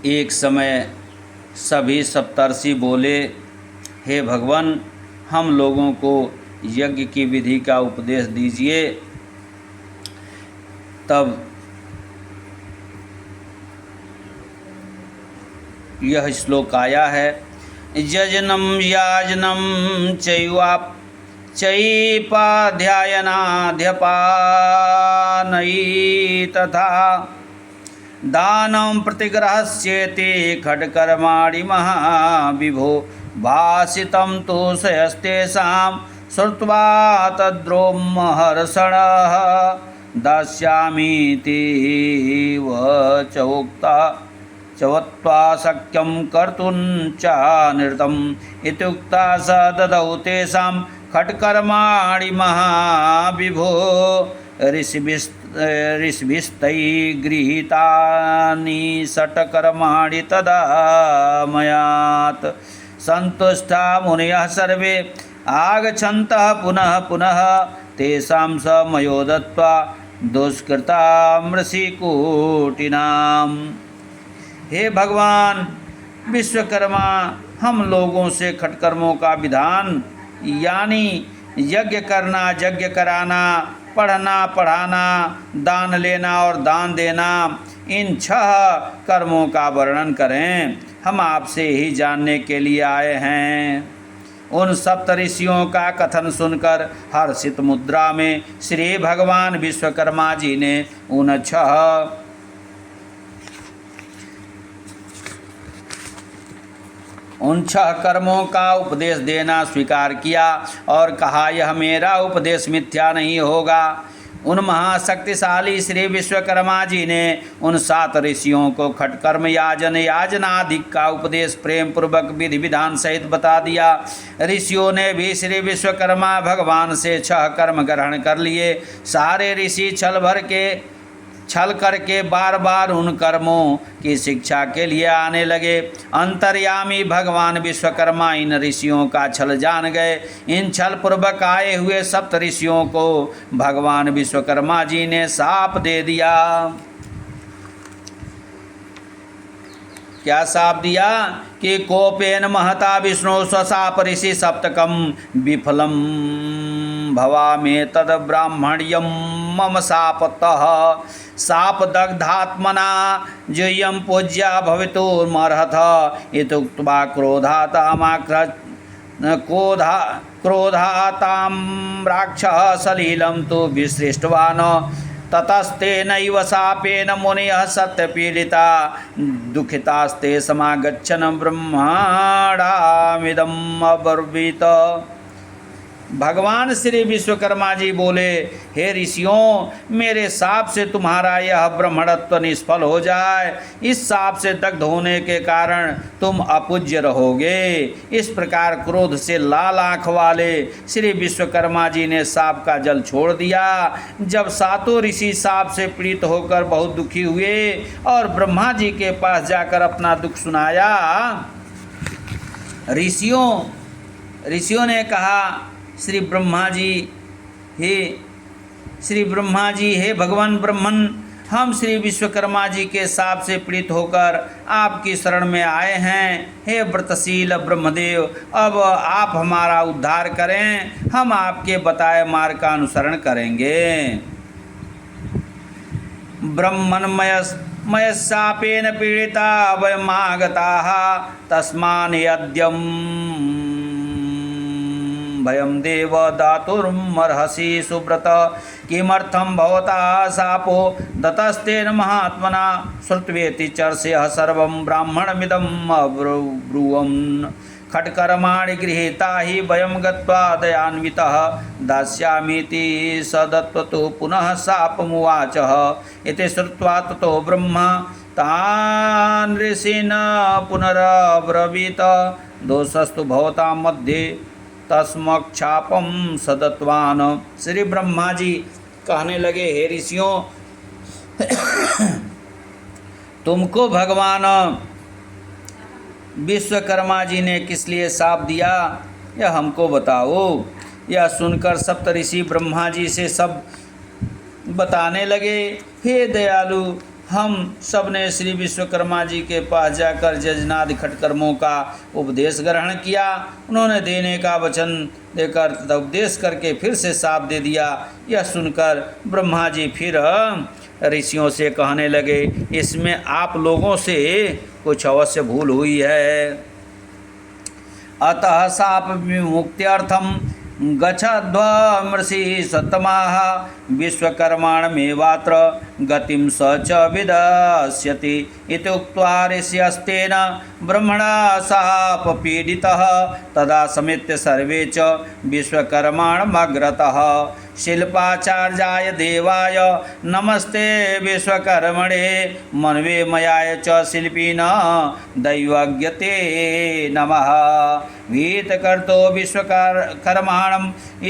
एक समय सभी सप्तर्षि बोले, हे भगवान, हम लोगों को यज्ञ की विधि का उपदेश दीजिए। तब यह श्लोक आया है, यजनं याजनं चैपाध्यायनाध्यपानयि तथा दानं प्रतिग्रहस्येति खड्कर्माणि महाविभो भासितं तु शयस्तेषां श्रुत्वा तद्रोमहर्षणः दास्यामीति वचोक्ता चवत्वा शक्यं कर्तुं च नृतम् इत्युक्ता स ददौ तेषां खट्कर्माणि महाविभो ऋषिभिस्तै गृहीतानि षट्कर्माणि तदा मयात् सन्तुष्टा मुनयः सर्वे आगच्छन्तः पुनः पुनः तेषां स मयो दत्त्वा दुष्कृतां ऋषिकोटिनाम्। हे भगवान विश्वकर्मा, हम लोगों से खटकर्मों का विधान यानी यज्ञ करना, यज्ञ कराना, पढ़ना, पढ़ाना, दान लेना और दान देना, इन 6 कर्मों का वर्णन करें। हम आपसे ही जानने के लिए आए हैं। उन सप्तऋषियों का कथन सुनकर हर्षित मुद्रा में श्री भगवान विश्वकर्मा जी ने उन 6 कर्मों का उपदेश देना स्वीकार किया और कहा, यह मेरा उपदेश मिथ्या नहीं होगा। उन महाशक्तिशाली श्री विश्वकर्मा जी ने उन 7 ऋषियों को खटकर्म याजनादिक का उपदेश प्रेम पूर्वक विधि विधान सहित बता दिया। ऋषियों ने भी श्री विश्वकर्मा भगवान से 6 कर्म ग्रहण कर लिए। सारे ऋषि छल करके बार बार उन कर्मों की शिक्षा के लिए आने लगे। अंतर्यामी भगवान विश्वकर्मा इन ऋषियों का छल जान गए। इन छल पूर्वक आए हुए सप्त ऋषियों को भगवान विश्वकर्मा जी ने शाप दे दिया। क्या शाप दिया कि कोपेन महता विष्णु स्वशाप ऋषि सप्तकम विफलम भवामे तद ब्राह्मण्यम मम शापतः शाप दग्धात्मना जोयम पूज्या भवितुमर्हथ इत्युक्त्वा क्रोधातां राक्षः सलीलं तु विसृष्टवान् ततस्तेनैव शापेन मुनयः सत्यपीडिता दुःखितास्ते समागच्छन् ब्रह्माणामिदम् अब्रवीत। भगवान श्री विश्वकर्मा जी बोले, हे ऋषियों, मेरे शाप से तुम्हारा यह ब्राह्मणत्व निष्फल हो जाए। इस शाप से दग्ध होने के कारण तुम अपूज्य रहोगे। इस प्रकार क्रोध से लाल आँख वाले श्री विश्वकर्मा जी ने शाप का जल छोड़ दिया। जब 7 ऋषि शाप से पीड़ित होकर बहुत दुखी हुए और ब्रह्मा जी के पास जाकर अपना दुख सुनाया, ऋषियों ने कहा, श्री ब्रह्मा जी, हे भगवान ब्रह्मन, हम श्री विश्वकर्मा जी के शाप से पीड़ित होकर आपकी शरण में आए हैं। हे व्रतशील ब्रह्मदेव, अब आप हमारा उद्धार करें। हम आपके बताए मार्ग का अनुसरण करेंगे। ब्रह्मन्मय शापेन पीड़िता वयमागताः तस्मान् यद्यं भयं देव दातुमर्हसि सुव्रत किमर्थं भवता शापो दतस्तेन महात्मना श्रुत्वेति चर्षयः सर्वं ब्राह्मणमिदम् अब्रुवन् खट्कर्माणि गृहीता हि वयं गत्वा दयान्वितः दास्यामीति स दत्ततो पुनः शापमुवाचः इति श्रुत्वा ततो ब्रह्मा तान् ऋषीन् पुनरब्रवीत दोषस्तु भवतां मध्ये तस्मक्षापम सदत्वान। श्री ब्रह्मा जी कहने लगे, हे ऋषियों, तुमको भगवान विश्वकर्मा जी ने किस लिए शाप दिया, यह हमको बताओ। यह सुनकर सप्तऋषि ब्रह्मा जी से सब बताने लगे। हे दयालु, हम सब ने श्री विश्वकर्मा जी के पास जाकर यजनादि खटकर्मों का उपदेश ग्रहण किया। उन्होंने देने का वचन देकर तथा उपदेश करके फिर से शाप दे दिया। यह सुनकर ब्रह्मा जी फिर ऋषियों से कहने लगे, इसमें आप लोगों से कुछ अवश्य भूल हुई है। अतः शाप विमुक्त्यर्थम गच्छध्वमृषि सत्तमाः विश्वकर्माणमेवात्र गतिं स च विदस्यति इति उक्त्वा ऋष्यस्तेन ब्रह्मणा शापपीडितः तदा समेत्य सर्वे च विश्वकर्माणमग्रतः शिल्पाचार्याय देवाय नमस्ते विश्वकर्मणे मनवे मयाय च शिल्पिन दैवज्ञते नमः वीतकर्तो विश्वकर्माणं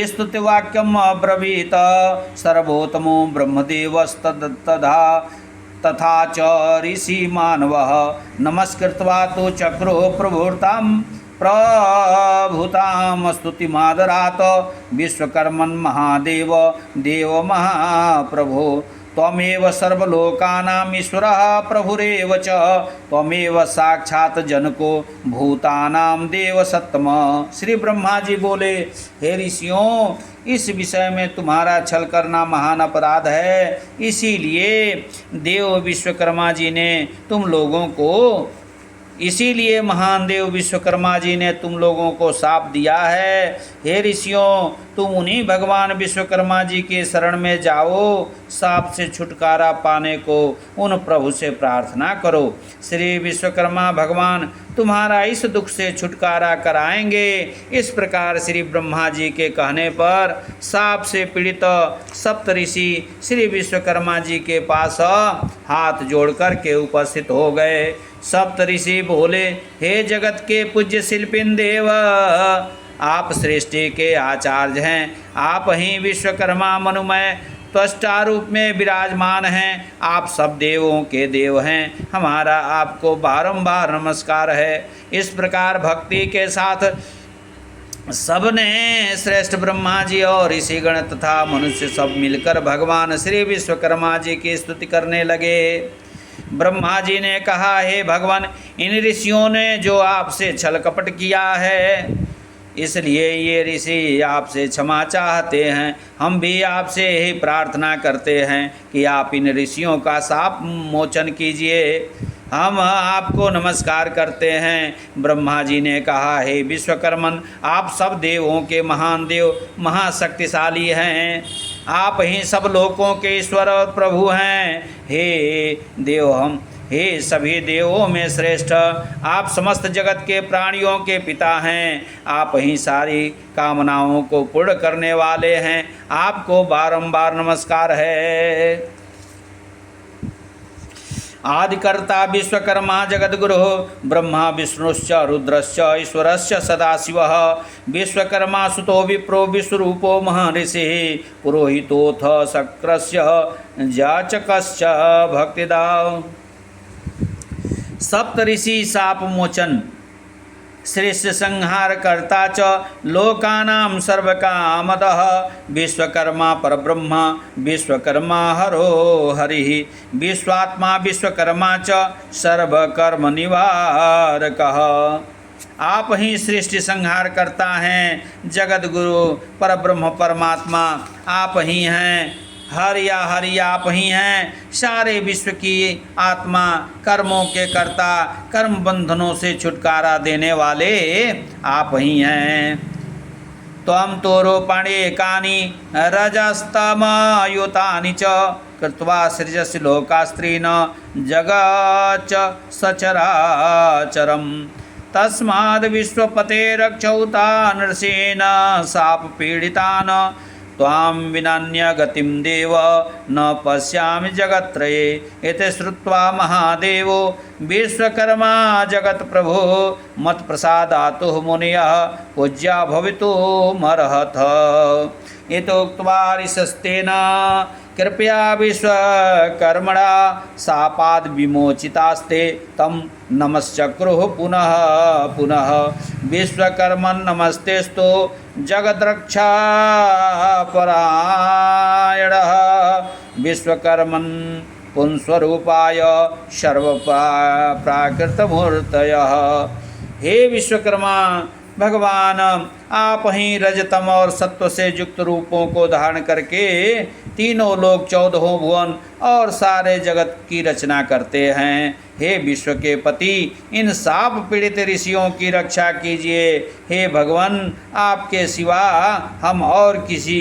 स्तुतिवाक्यम् अब्रवीत सर्वोत्तमो ब्रह्मदेवस्तथा तथा च ऋषिमानवः नमस्कृत्वा तु चक्रो प्रभुतां प्रभूतां स्तुतिमादरात् विश्वकर्मन् महादेव देव महाप्रभो त्वमेव सर्वलोकानां ईश्वरः प्रभुरेव च त्वमेव साक्षात् जनको भूतानां देव सत्तम। श्री ब्रह्मा जी बोले, हे ऋषियों, इस विषय में तुम्हारा छल करना महान अपराध है। इसीलिए देव विश्वकर्मा जी ने तुम लोगों को इसीलिए महान देव विश्वकर्मा जी ने तुम लोगों को शाप दिया है। हे ऋषियों, तुम उन्हीं भगवान विश्वकर्मा जी के शरण में जाओ। शाप से छुटकारा पाने को उन प्रभु से प्रार्थना करो। श्री विश्वकर्मा भगवान तुम्हारा इस दुख से छुटकारा कराएंगे। इस प्रकार श्री ब्रह्मा जी के कहने पर शाप से पीड़ित सप्तऋषि श्री विश्वकर्मा जी के पास हाथ जोड़कर के उपस्थित हो गए। सप्तऋषि बोले, हे जगत के पूज्य शिल्पिन देव, आप सृष्टि के आचार्य हैं। आप ही विश्वकर्मा मनुमय त्वष्टा रूप में विराजमान हैं। आप सब देवों के देव हैं। हमारा आपको बारंबार नमस्कार है। इस प्रकार भक्ति के साथ सबने श्रेष्ठ ब्रह्मा जी और ऋषिगण तथा मनुष्य सब मिलकर भगवान श्री विश्वकर्मा जी की स्तुति करने लगे। ब्रह्मा जी ने कहा, हे भगवान, इन ऋषियों ने जो आपसे छल कपट किया है, इसलिए ये ऋषि आपसे क्षमा चाहते हैं। हम भी आपसे यही प्रार्थना करते हैं कि आप इन ऋषियों का शाप मोचन कीजिए। हम आपको नमस्कार करते हैं। ब्रह्मा जी ने कहा, हे विश्वकर्मन, आप सब देवों के महान देव महाशक्तिशाली हैं। आप ही सब लोकों के ईश्वर और प्रभु हैं। हे सभी देवों में श्रेष्ठ, आप समस्त जगत के प्राणियों के पिता हैं। आप ही सारी कामनाओं को पूर्ण करने वाले हैं। आपको बारंबार नमस्कार है। आदिकर्ता विश्वकर्मा जगद्गुरु ब्रह्मा विष्णुश्च रुद्रश्च ईश्वरश्च सदाशिवः विश्वकर्मा सुतो विप्रो विश्वरूपो महर्षिः पुरोहितोऽथ शक्रस्य जाचकश्च भक्तिदा। सप्तऋषि शाप मोचन श्रेष्ठ संहार कर्ता च लोकानां सर्वकामदः विश्वकर्मा परब्रह्म विश्वकर्मा हरो हरिः विश्वात्मा विश्वकर्मा च सर्वकर्म निवारकः। आप ही सृष्टि संहार करता हैं, जगत गुरु परब्रह्म परमात्मा आप ही हैं। हरि आप ही हैं। सारे विश्व की आत्मा, कर्मों के कर्ता, कर्म बंधनों से छुटकारा देने वाले आप ही हैं। त्वं तो रूपाण्येकानि रजस्तमयुतानि च कृत्वा सृजसि लोकास्त्रीन् जगच्च सचराचरम् तस्माद् विश्वपते रक्षौतान् ऋषीन् शापपीडितान् त्वां विनान्य गतिं देव न पश्यामि जगत्त्रये। एते श्रुत्वा महादेवो विश्वकर्मा जगत्प्रभो मत्प्रसादातु मुनयः पूज्या भवितुमर्हथ। इत्युक्त्वा ऋषस्तेन कृपया विश्वकर्मणा शापाद् विमोचितास्ते तं नमश्चक्रुः पुनः पुनः। विश्वकर्मन् नमस्तेस्तु जगद्रक्षापरायणः विश्वकर्मन् पुंस्वरूपाय सर्व प्राकृतमूर्तयः। हे विश्वकर्मा भगवान, आप ही रजतम और सत्व से युक्त रूपों को धारण करके तीनों लोक, 14 भुवन और सारे जगत की रचना करते हैं। हे विश्व के पति, इन साप पीड़ित ऋषियों की रक्षा कीजिए। हे भगवान, आपके सिवा हम और किसी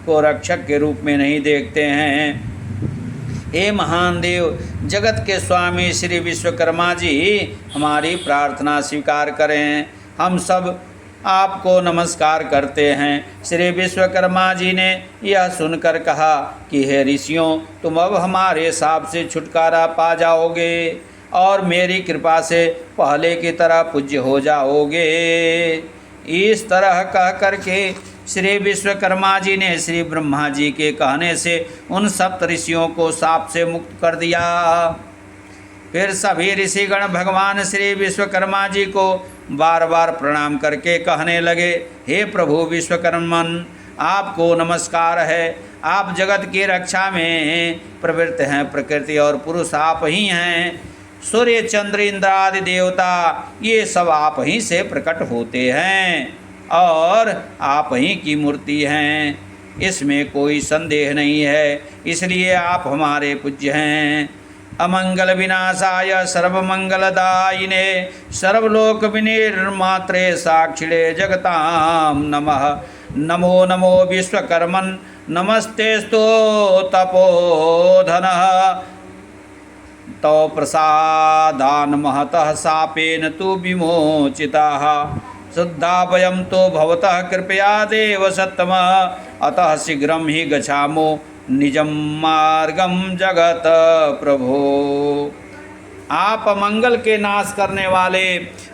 को रक्षक के रूप में नहीं देखते हैं। हे महान देव, जगत के स्वामी श्री विश्वकर्मा जी, हमारी प्रार्थना स्वीकार करें। हम सब आपको नमस्कार करते हैं। श्री विश्वकर्मा जी ने यह सुनकर कहा कि हे ऋषियों, तुम अब हमारे शाप से छुटकारा पा जाओगे और मेरी कृपा से पहले की तरह पूज्य हो जाओगे। इस तरह कह करके श्री विश्वकर्मा जी ने श्री ब्रह्मा जी के कहने से उन सप्त ऋषियों को शाप से मुक्त कर दिया। फिर सभी ऋषिगण भगवान श्री विश्वकर्मा जी को बार बार प्रणाम करके कहने लगे, हे प्रभु विश्वकर्मन, आपको नमस्कार है। आप जगत की रक्षा में प्रवृत्त हैं। प्रकृति और पुरुष आप ही हैं। सूर्य, चंद्र, इंद्र आदि देवता ये सब आप ही से प्रकट होते हैं और आप ही की मूर्ति हैं, इसमें कोई संदेह नहीं है। इसलिए आप हमारे पूज्य हैं। अमंगल विनाशाय सर्वमंगलदायिने सर्वलोक विनिर्मात्रे साक्षिणे जगतां नमः। नमो नमो विश्वकर्मन्, नमस्तेस्तु तपोधनः। तौ प्रसादान् महतः शापेन तु विमोचिताः। शुद्धा वयं तो भवतः कृपया देव सत्तम, अतः शीघ्रं हि गच्छामो निजं मार्गं जगत प्रभो। आप मंगल के नाश करने वाले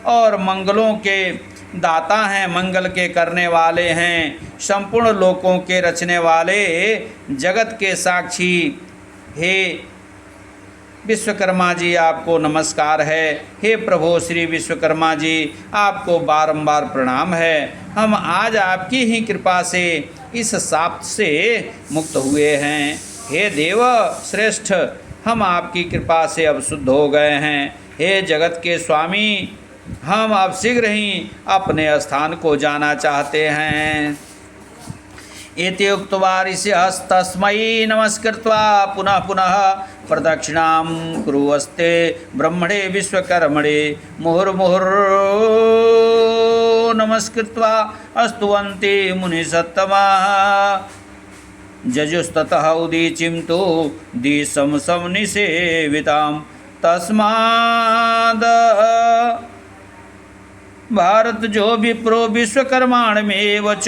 और मंगलों के दाता हैं, मंगल के करने वाले हैं, संपूर्ण लोकों के रचने वाले, जगत के साक्षी। हे विश्वकर्मा जी, आपको नमस्कार है। हे प्रभु श्री विश्वकर्मा जी, आपको बारंबार प्रणाम है। हम आज आपकी ही कृपा से इस शाप से मुक्त हुए हैं। हे देव श्रेष्ठ, हम आपकी कृपा से अब शुद्ध हो गए हैं। हे जगत के स्वामी, हम अब शीघ्र ही अपने स्थान को जाना चाहते हैं। इति उक्त्वा ऋषयस्तस्मै नमस्कृत्वा पुनः पुनः प्रदक्षिणां कुर्वस्ते ब्रह्मणे विश्वकर्मणे मुहुर्मुहुर् नमस्कृत्वा स्तुवन्ति मुनिसत्तमाः। जजुस्ततः उदीचिं तु दिशं निसेवितां। तस्माद् भारत जो विप्रो विश्वकर्माणमेव च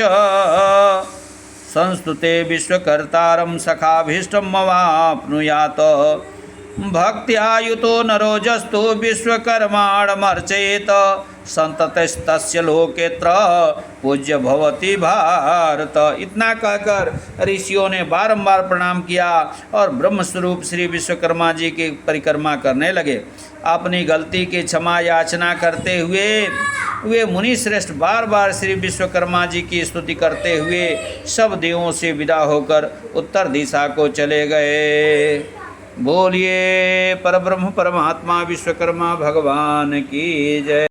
संस्तुते विश्वकर्तारं सखाभीष्टमवाप्नुयात्। भक्त्यायुतो नरोजस्तु विश्वकर्माणमर्चयेत संततस्तस्य लोकेत्र पूज्य भवति भारत। इतना कहकर ऋषियों ने बारंबार प्रणाम किया और ब्रह्मस्वरूप श्री विश्वकर्मा जी की परिक्रमा करने लगे। अपनी गलती की क्षमा याचना करते हुए वे मुनि श्रेष्ठ बार बार श्री विश्वकर्मा जी की स्तुति करते हुए सब देवों से विदा होकर उत्तर दिशा को चले गए। बोलिए परब्रह्म परमात्मा विश्वकर्मा भगवान की जय।